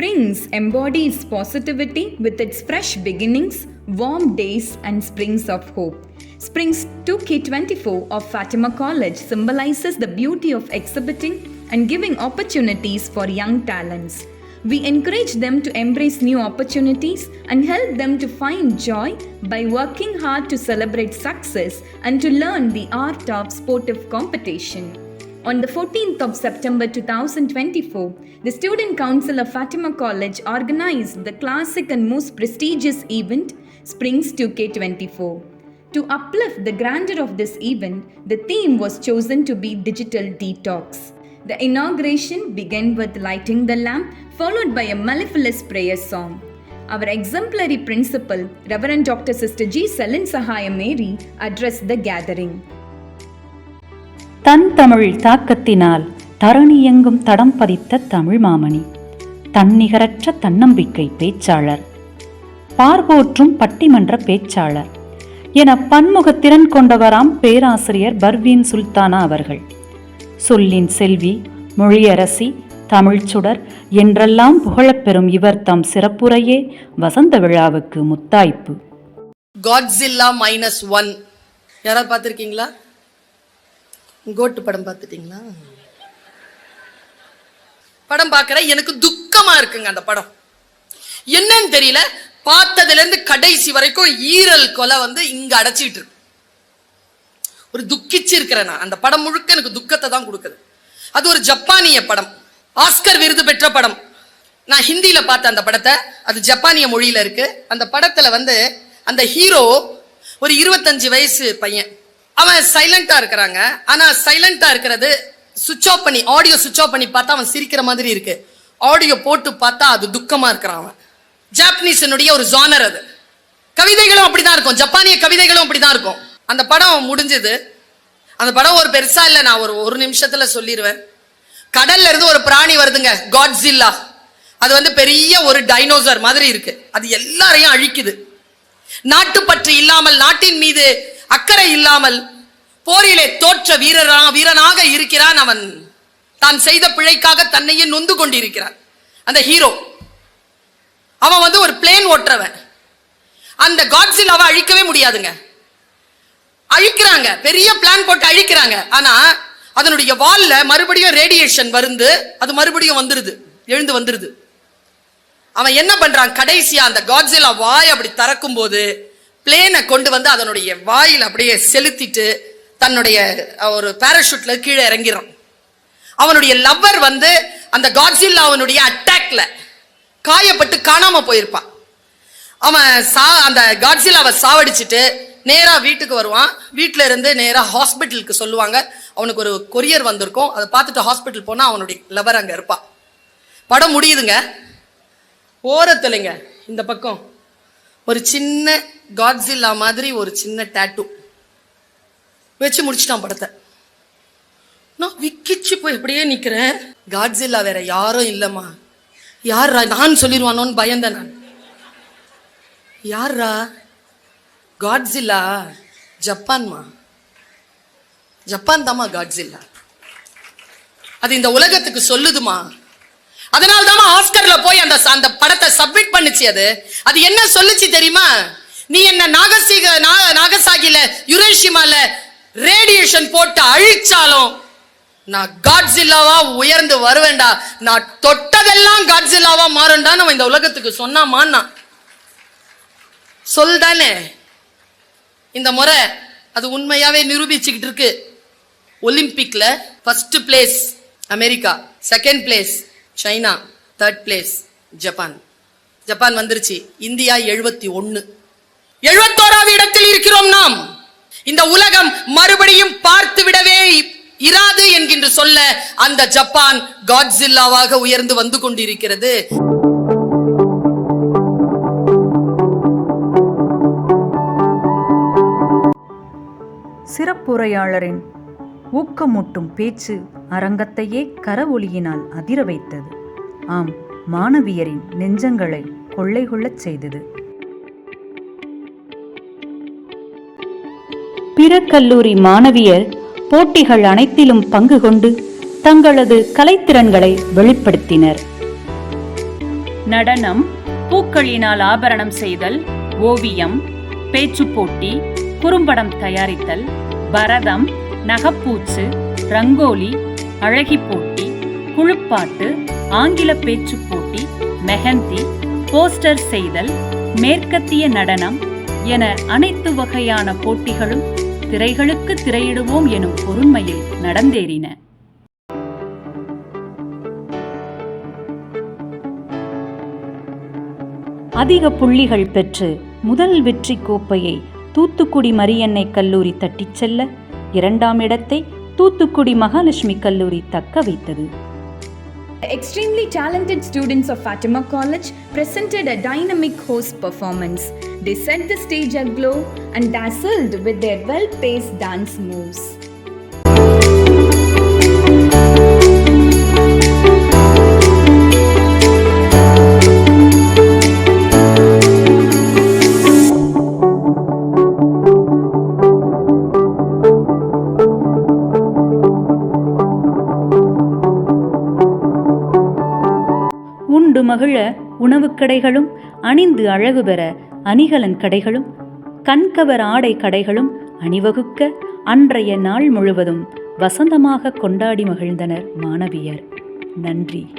Springs embodies positivity with its fresh beginnings, warm days, and springs of hope. Springs 2K24 of Fatima College symbolizes the beauty of exhibiting and giving opportunities for young talents. We encourage them to embrace new opportunities and help them to find joy by working hard to celebrate success and to learn the art of sportive competition. On the 14th of September 2024, the Student Council of Fatima College organized the classic and most prestigious event, Springs 2K24. To uplift the grandeur of this event, the theme was chosen to be Digital Detox. The inauguration began with lighting the lamp, followed by a mellifluous prayer song. Our exemplary principal, Reverend Dr. Sister G. Selin Sahaya Mary, addressed the gathering. தன் தமிழ் தாக்கத்தினால் தரணியெங்கும் தடம் பதித்த தமிழ் மாமணி, தன்னிகரற்ற தன்னம்பிக்கை பேச்சாளர், பார்போற்றும் பட்டிமன்ற பேச்சாளர் என பன்முகத்திறன் கொண்டவராம் பேராசிரியர் பர்வீன் சுல்தானா அவர்கள். சொல்லின் செல்வி, மொழியரசி, தமிழ்ச்சுடர் என்றெல்லாம் புகழப்பெறும் இவர் தம் சிறப்புரையே வசந்த விழாவுக்கு முத்தாய்ப்பு. காட்ஸில்லா -1 யாராவது பார்த்துருக்கீங்களா? கோட்டு படம் பார்த்துட்டீங்களா? படம் பார்க்கற எனக்கு துக்கமா இருக்குங்க. அந்த படம் என்னன்னு தெரியல, பார்த்ததுல இருந்து கடைசி வரைக்கும் ஈரல் கொலை இங்க அடைச்சிட்டு இருக்கு. ஒரு துக்கிச்சு இருக்கிறேன் நான். அந்த படம் முழுக்க எனக்கு துக்கத்தை தான் கொடுக்குது. அது ஒரு ஜப்பானிய படம், ஆஸ்கர் விருது பெற்ற படம். நான் ஹிந்தியில பார்த்தேன் அந்த படத்தை, அது ஜப்பானிய மொழியில இருக்கு. அந்த படத்துல அந்த ஹீரோ ஒரு 25 வயசு பையன். அவன் சைலண்டா இருக்கிறாங்க. ஆனா சைலண்டா இருக்கிறது சுவிட்ச் ஆஃப் பண்ணி, ஆடியோ சுவிட்ச் ஆஃப் பண்ணி பார்த்தா அவன் சிரிக்கிற மாதிரி இருக்கு. ஆடியோ போட்டு பார்த்தா அது துக்கமா இருக்கிறான் அவன். ஜாப்பனீஸனுடைய ஒரு ஜானர் அது. கவிதைகளும் அப்படிதான் இருக்கும், ஜப்பானிய கவிதைகளும் அப்படிதான் இருக்கும். அந்த படம் முடிஞ்சது. அந்த படம் ஒரு பெருசா இல்ல, நான் ஒரு நிமிஷத்துல சொல்லிடுவேன். கடல்ல இருந்து ஒரு பிராணி வருதுங்க, காட்ஸில்லா. அது பெரிய ஒரு டைனோசர் மாதிரி இருக்கு. அது எல்லாரையும் அழிக்குது. நாட்டுப்பற்று இல்லாமல், நாட்டின் மீது அக்கறை இல்லாமல் போரிலே தோற்ற வீரனாக இருக்கிறான் அவன். தான் செய்த பிழைக்காக தன்னையே நொந்து கொண்டிருக்கிறான் அந்த ஹீரோ. அவன் ஒரு பிளேன் ஓட்டுறவன். அந்த காட்ஸில்லாவை அழிக்கவே முடியாதுங்க. அழிக்கிறாங்க, பெரிய பிளான் போட்டு அழிக்கிறாங்க. ஆனா அதனுடைய வால்ல மறுபடியும் ரேடியேஷன் வந்து அது மறுபடியும் எழுந்து வந்துருது. அவன் என்ன பண்றான், கடைசியா அந்த காட்ஸில்லா வாய் அப்படி திறக்கும் போது பிளேனை கொண்டு அதனுடைய வாயில் அப்படியே செலுத்திட்டு தன்னுடைய ஒரு பாராசூட்ல கீழே இறங்கிறான். அவனுடைய லவ்வர் அந்த காட்ஸில்லாவுடைய அட்டாக்ல காயப்பட்டு காணாம போயிருப்பான். அவன் அந்த காட்ஸில்லாவை சாவடிச்சுட்டு நேரா வீட்டுக்கு வருவான். வீட்டுல இருந்து நேரா ஹாஸ்பிட்டலுக்கு சொல்லுவாங்க. அவனுக்கு ஒரு கொரியர் வந்திருக்கும். அதை பார்த்துட்டு ஹாஸ்பிட்டல் போனா அவனுடைய லவர் அங்க இருப்பான். படம் முடியுதுங்க. ஓரத்துலைங்க இந்த பக்கம் ஒரு சின்ன காட்ஸில்லா மாதிரி ஒரு சின்ன டாட்டூ வச்சு முடிச்சிட்டான் படத்தை. நான் விக்கிச்சு போய் எப்படியே நிக்கிறேன். காட்ஸில்லா வேற யாரும் இல்லம்மா. யாரா நான் சொல்லிடுவானோன்னு பயந்தேன் நான். யாரா? காட்ஸில்லா ஜப்பான்மா. ஜப்பான் தாமா காட்ஸில்லா. அது இந்த உலகத்துக்கு சொல்லுதுமா. அதனால தான் ஆஸ்கர்ல போய் அந்த படத்தை சப்மிட் பண்ணுச்சு. அது என்ன சொல்லுச்சு தெரியுமா? நீ என்ன நாகசாகில யுரேஷிமால ரேடியேஷன் போட்டு அழிச்சாலும் நான் காட்ஸில்லாவா உயர்ந்து வருவேண்டா. நான் தொட்டதெல்லாம் காட்ஸில்லாவா மாறுண்டான்னு இந்த உலகத்துக்கு சொன்னாமான்னா சொல்தானே. இந்த முறை அது உண்மையாவே நிரூபிச்சுக்கிட்டு இருக்கு. ஒலிம்பிக்ல first place America, second place China, third place Japan. Japan வந்துருச்சு. இந்தியா 71. 71வது இடத்தில் இருக்கிறோம் நாம். இந்த உலகம் மறுபடியும் பார்த்து விடவே இராது என்கின்ற சொல்ல அந்த ஜப்பான் காட்ஸில்லாவாக உயர்ந்து வந்து கொண்டிருக்கிறது. சிறப்புரையாளரின் ஊக்கமூட்டும் பேச்சு அரங்கத்தையே கரவொலியினால் அதிர வைத்தது. ஆம், மாணவியரின் நெஞ்சங்களை கொள்ளை கொள்ளச் செய்தது. பிற கல்லூரி மாணவியர் போட்டிகள் அனைத்திலும் பங்கு கொண்டு தங்களது கலைத்திறன்களை வெளிப்படுத்தினர். நடனம், பூக்களினால் ஆபரணம் செய்தல், ஓவியம், பேச்சுப் போட்டி, குறும்படம் தயாரித்தல், பரதம், நகப்பூச்சு, ரங்கோலி, அழகி போட்டி, குழுப்பாட்டு, ஆங்கில பேச்சுப் போட்டி, மெஹந்தி, போஸ்டர் செய்தல், மேற்கத்திய நடனம் என அனைத்து வகையான போட்டிகளும் திரைகளுக்கு திரையிடுவோம் எனும் பொருண்மையில் நடந்தேறின. அதிக புள்ளிகள் பெற்று முதல் வெற்றி கோப்பையை தூத்துக்குடி மரியன்னை கல்லூரி தட்டிச் செல்ல, 2ஆம் இடத்தை தூத்துக்குடி மகாலட்சுமி கல்லூரி தக்க வைத்தது. The extremely talented students of Fatima College presented a dynamic host performance. They set the stage aglow and dazzled with their well-paced dance moves. உண்டு மகிழ உணவுக் கடைகளும், அணிந்து அழகு பெற அணிகலன் கடைகளும், கண்கவர் ஆடை கடைகளும் அணிவகுக்க அன்றைய நாள் முழுவதும் வசந்தமாக கொண்டாடி மகிழ்ந்தனர் மாணவியர். நன்றி.